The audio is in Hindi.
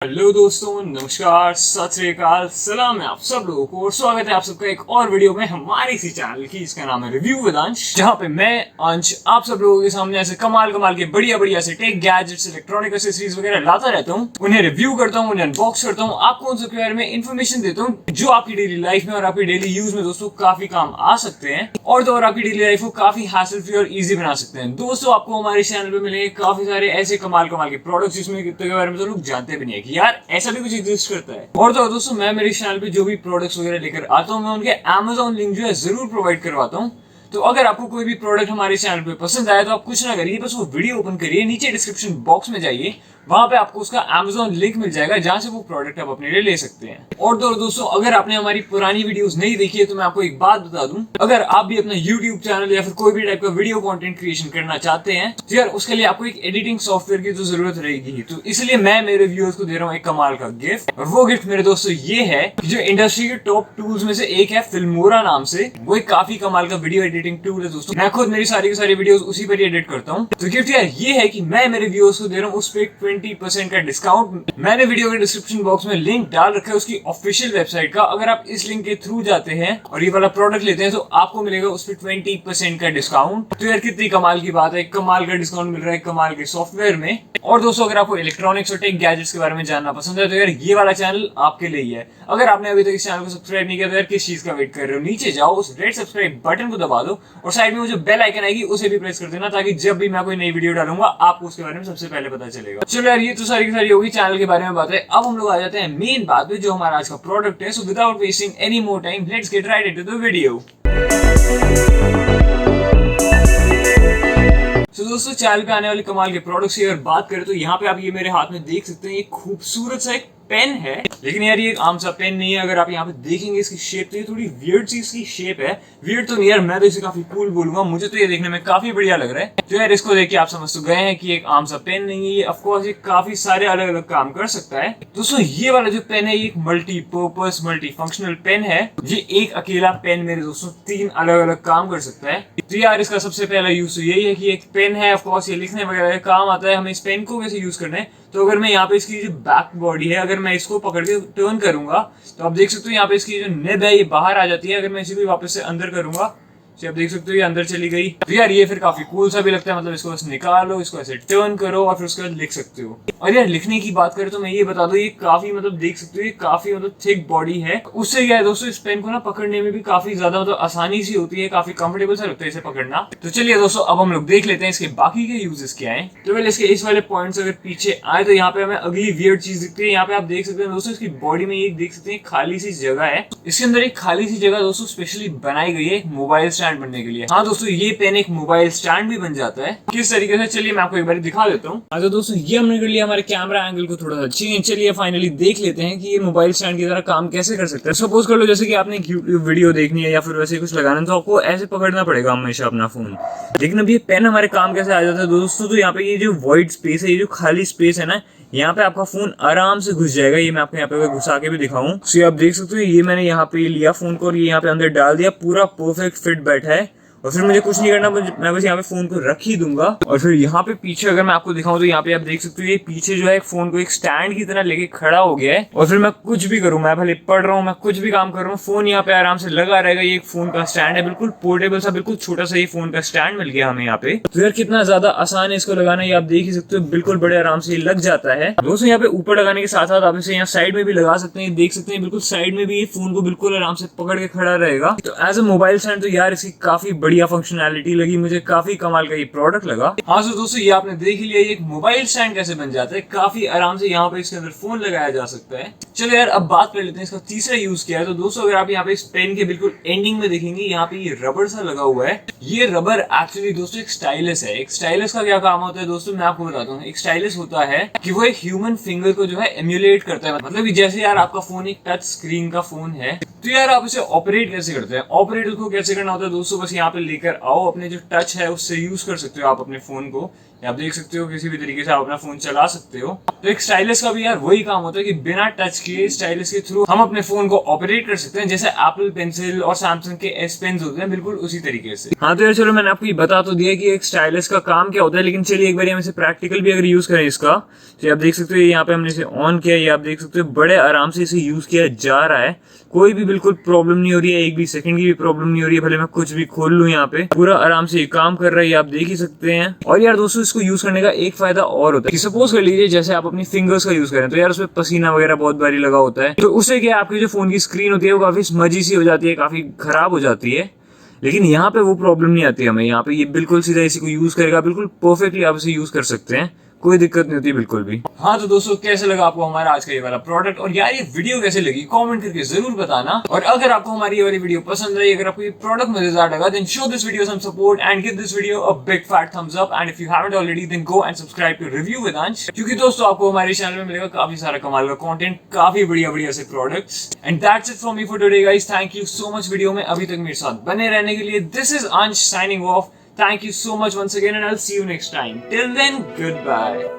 हेलो दोस्तों, नमस्कार, सत श्री अकाल, सलाम है आप सब लोगों को और स्वागत है आप सबका एक और वीडियो में हमारी सी चैनल की। इसका नाम है रिव्यू विद अंश, जहां पे मैं अंश आप सब लोगों के सामने ऐसे कमाल के बढ़िया बढ़िया से टेक गैजेट्स, इलेक्ट्रॉनिक एक्सेसरीज वगैरह लाता रहता हूँ, उन्हें रिव्यू करता हूँ, उन्हें अनबॉक्स करता हूँ, आपको उन सबके बारे में इन्फॉर्मेशन देता हूँ जो आपकी डेली लाइफ में और आपकी डेली यूज में दोस्तों काफी काम आ सकते हैं और तो और आपकी डेली लाइफ को काफी हैसल फ्री और इजी बना सकते हैं। दोस्तों आपको हमारे चैनल पे मिलेंगे काफी सारे ऐसे कमाल के प्रोडक्ट्स जिसमें के बारे में तो लोग जानते भी नहीं है कि यार ऐसा भी एग्जिस्ट करता है। और तो दोस्तों मैं मेरे चैनल पे जो भी प्रोडक्ट्स वगैरह लेकर आता हूँ मैं उनके Amazon लिंक जो है जरूर प्रोवाइड करवाता हूँ। तो अगर आपको कोई भी प्रोडक्ट हमारे चैनल पे पसंद आया तो आप कुछ ना करिए, बस वो वीडियो ओपन करिए, नीचे डिस्क्रिप्शन बॉक्स में जाइए, वहां पे आपको उसका Amazon लिंक मिल जाएगा जहां से वो प्रोडक्ट आप अपने लिए ले सकते हैं। और तो दोस्तों अगर आपने हमारी पुरानी वीडियोस नहीं देखी है तो मैं आपको एक बात बता दूं, अगर आप भी अपना YouTube चैनल या फिर कोई भी टाइप का वीडियो कंटेंट क्रिएशन करना चाहते हैं तो यार उसके लिए आपको एक एडिटिंग सॉफ्टवेयर की तो जरूरत रहेगी। तो इसलिए मैं मेरे व्यूअर्स को दे रहा हूँ एक कमाल का गिफ्ट, और वो गिफ्ट मेरे दोस्तों ये है कि जो इंडस्ट्री के टॉप टूल्स में से एक है फिल्मोरा नाम से, वो एक काफी कमाल का वीडियो एडिटिंग टूल है दोस्तों। मैं खुद मेरी सारी की सारी वीडियोस उसी पर एडिट करता हूँ। तो गिफ्ट यार ये है कि मैं मेरे व्यूअर्स को दे रहा हूँ उस पर 20% का डिस्काउंट। मैंने वीडियो के डिस्क्रिप्शन बॉक्स में लिंक डाल रखा है उसकी ऑफिशियल वेबसाइट का। अगर आप इस लिंक के थ्रू जाते हैं और ये वाला प्रोडक्ट लेते हैं तो आपको मिलेगा उस पर 20% का डिस्काउंट। तो यार कितनी कमाल की बात है, कमाल का डिस्काउंट मिल रहा है कमाल के सॉफ्टवेयर में। और दोस्तों अगर आपको इलेक्ट्रॉनिक्स और टेक गैजेट्स के बारे में जानना पसंद है तो यार ये वाला चैनल आपके लिए ही है। अगर आपने अभी तक इस चैनल को सब्सक्राइब नहीं किया तो यार किस चीज का वेट कर रहे हो, नीचे जाओ, उस रेड सब्सक्राइब बटन को दबा दो और साइड में वो जो बेल आइकन आएगी उसे भी प्रेस कर देना, ताकि जब भी मैं कोई नई वीडियो डालूंगा आपको उसके बारे में सबसे पहले पता चलेगा। चलो यार ये तो सारी की सारी होगी चैनल के बारे में बात है। अब हम लोग आ जाते हैं मेन बात पे जो हमारा आज का प्रोडक्ट है। So without wasting any more time let's get right into the video. तो दोस्तों चैनल पे आने वाले कमाल के प्रोडक्ट्स की अगर बात करें तो यहाँ पे आप ये मेरे हाथ में देख सकते हैं, ये खूबसूरत सा एक पेन है, लेकिन यार ये आम सा पेन नहीं है। अगर आप यहाँ पे देखेंगे इसकी शेप तो ये थोड़ी वियर्ड सी इसकी शेप है। वियर्ड तो नहीं यार, मैं तो इसे काफी कूल बोलूंगा, मुझे तो ये देखने में काफी बढ़िया लग रहा है। तो यार इसको देख के आप समझ तो गए हैं कि एक आम सा पेन नहीं है, ये ऑफकोर्स ये काफी सारे अलग अलग काम कर सकता है। दोस्तों ये वाला जो पेन है ये एक मल्टीपर्पज मल्टी फंक्शनल पेन है। ये एक अकेला पेन मेरे दोस्तों 3 अलग अलग काम कर सकता है। तो यार इसका सबसे पहला यूज तो यही है कि एक पेन है, ऑफकोर्स ये लिखने वगैरह का काम आता है। हमें इस पेन को कैसे यूज करना है, तो अगर मैं यहाँ पे इसकी जो बैक बॉडी है अगर मैं इसको पकड़ के टर्न करूंगा तो आप देख सकते हो यहाँ पे इसकी जो निब है ये बाहर आ जाती है। अगर मैं इसी को वापस से अंदर करूंगा तो आप देख सकते हो ये अंदर चली गई। तो यार ये फिर काफी कूल सा भी लगता है, मतलब इसको बस निकालो, इसको ऐसे टर्न करो और फिर उसके बाद लिख सकते हो। और यार लिखने की बात करें तो मैं ये बता दूं, ये काफी मतलब देख सकते हो ये काफी मतलब थिक बॉडी है। उससे क्या है दोस्तों, इस पेन को ना पकड़ने में भी काफी ज्यादा मतलब आसानी सी होती है, काफी कंफर्टेबल सा लगता है इसे पकड़ना। तो चलिए दोस्तों अब हम लोग देख लेते हैं इसके बाकी के यूजेस क्या है। तो पहले इसके इस वाले पॉइंट्स अगर पीछे आए तो यहाँ पे हमें अगली वियर्ड चीज दिखती है। यहाँ पे आप देख सकते हैं दोस्तों इसकी बॉडी में ये देख सकते हैं खाली सी जगह है। इसके अंदर एक खाली सी जगह दोस्तों स्पेशली बनाई गई है मोबाइल स्टैंड बनने के लिए। हाँ दोस्तों ये पेन एक मोबाइल स्टैंड भी बन जाता है। किस तरीके से, चलिए मैं आपको एक बार दिखा देता हूँ। तो दोस्तों ये हमने कर लिया हमारे कैमरा एंगल को थोड़ा सा चेंज। चलिए फाइनली देख लेते हैं कि ये मोबाइल स्टैंड की तरह काम कैसे कर सकता है। सपोज कर लो जैसे कि आपने यूट्यूब वीडियो देखनी है या फिर वैसे कुछ लगाना है तो आपको ऐसे पकड़ना पड़ेगा हमेशा अपना फोन। लेकिन अब ये पेन हमारे काम कैसे आ जाता है दोस्तों, तो यहाँ पे ये जो वाइड स्पेस है, ये जो खाली स्पेस है ना, यहाँ पे आपका फोन आराम से घुस जाएगा। ये मैं आपको यहाँ पे घुसा के भी दिखाऊं तो आप देख सकते हो ये मैंने यहाँ पे लिया फोन को और ये यहाँ पे अंदर डाल दिया, पूरा परफेक्ट फिट बैठा है। और फिर मुझे कुछ नहीं करना, मैं बस यहाँ पे फोन को रख ही दूंगा। और फिर यहाँ पे पीछे अगर मैं आपको दिखाऊं तो यहाँ पे आप देख सकते हो ये पीछे जो है फोन को एक स्टैंड की तरह लेके खड़ा हो गया है। और फिर मैं कुछ भी करूँ, मैं भले पढ़ रहा हूँ, मैं कुछ भी काम कर रहा हूँ, फोन यहाँ पे आराम से लगा रहेगा। ये एक फोन का स्टैंड है, बिल्कुल पोर्टेबल सा, बिल्कुल छोटा सा ये फोन का स्टैंड मिल गया हमें यहाँ पे। तो यार कितना ज्यादा आसान है इसको लगाना, ये आप देख ही सकते हो, बिल्कुल बड़े आराम से लग जाता है। दोस्तों यहाँ पे ऊपर लगाने के साथ साथ आप इसे यहाँ साइड में भी लगा सकते हैं, देख सकते हैं बिल्कुल साइड में भी ये फोन को बिल्कुल आराम से पकड़ के खड़ा रहेगा। तो एज अ मोबाइल स्टैंड तो यार इसकी काफी बढ़िया फंक्शनैलिटी लगी मुझे, काफी कमाल का ये प्रोडक्ट लगा। हाँ तो दोस्तों ये आपने देख लिया ये एक मोबाइल स्टैंड कैसे बन जाता है, काफी आराम से यहाँ पे इसके अंदर फोन लगाया जा सकता है। चलो यार अब बात कर लेते हैं इसका तीसरा यूज क्या है। तो दोस्तों अगर आप यहाँ पे इस पेन के बिल्कुल एंडिंग में देखेंगे यहाँ पे ये रबर सा लगा हुआ है। ये रबर एक्चुअली दोस्तों एक स्टाइलस है। एक स्टाइलस का क्या काम होता है दोस्तों मैं आपको बताता हूँ। एक स्टाइलस होता है कि वो एक ह्यूमन फिंगर को जो है एम्यूलेट करता है, मतलब कि जैसे यार आपका फोन एक टच स्क्रीन का फोन है तो यार आप इसे ऑपरेट कैसे करते हैं। ऑपरेट को कैसे करना होता है दोस्तों, बस यहाँ पे लेकर आओ, अपने जो टच है उससे यूज कर सकते हो आप अपने फोन को। आप देख सकते हो किसी भी तरीके से आप अपना फोन चला सकते हो। तो एक स्टाइलस का भी यार वही काम होता है कि बिना टच किए स्टाइलस के थ्रू हम अपने फोन को ऑपरेट कर सकते हैं, जैसे एप्पल पेंसिल और सैमसंग के एस पेन्स होते हैं, बिल्कुल उसी तरीके से। हाँ तो यार चलो मैंने आपको ये बता तो दिया कि एक स्टाइलस का काम क्या होता है, लेकिन चलिए एक बार हम इसे प्रैक्टिकल भी अगर यूज करें इसका, तो आप देख सकते हो यहाँ पे हमने इसे ऑन किया, ये आप देख सकते हो बड़े आराम से इसे यूज किया जा रहा है, कोई भी बिल्कुल प्रॉब्लम नहीं हो रही है, एक भी सेकंड की भी प्रॉब्लम नहीं हो रही है। भले मैं कुछ भी खोल लूं यहाँ पे पूरा आराम से ये काम कर रहा है, आप देख ही सकते हैं। और यार दोस्तों इसको यूज करने का एक फायदा और होता है कि सपोज कर लीजिए जैसे आप अपनी फिंगर्स का यूज करें तो यार उसमें पसीना वगैरह बहुत बारी लगा होता है, तो उससे क्या आपकी जो फोन की स्क्रीन होती है वो काफी स्मजी सी हो जाती है, काफी खराब हो जाती है। लेकिन यहाँ पे वो प्रॉब्लम नहीं आती हमें, यहाँ पे ये बिल्कुल सीधा इसी को यूज करेगा, बिल्कुल परफेक्टली आप इसे यूज कर सकते हैं, कोई दिक्कत नहीं होती बिल्कुल भी। हाँ तो दोस्तों कैसे लगा आपको हमारा आज का ये वाला प्रोडक्ट, और यार ये वीडियो कैसे लगी कमेंट करके जरूर बताना। और अगर आपको हमारी ये वाली वीडियो पसंद आई, अगर आपको ये प्रोडक्ट मजेदार लगा, then show this video some support and give this video a big fat thumbs up, and if you haven't already then go and subscribe to review with Ansh, क्योंकि दोस्तों आपको हमारे चैनल में मिलेगा काफी सारा कमाल का कंटेंट, काफी बढ़िया बढ़िया से products. And that's it from me for today guys, thank you so much video में अभी तक मेरे साथ बने रहने के लिए। दिस इज अंश signing off, thank you so much once again and I'll see you next time, till then goodbye।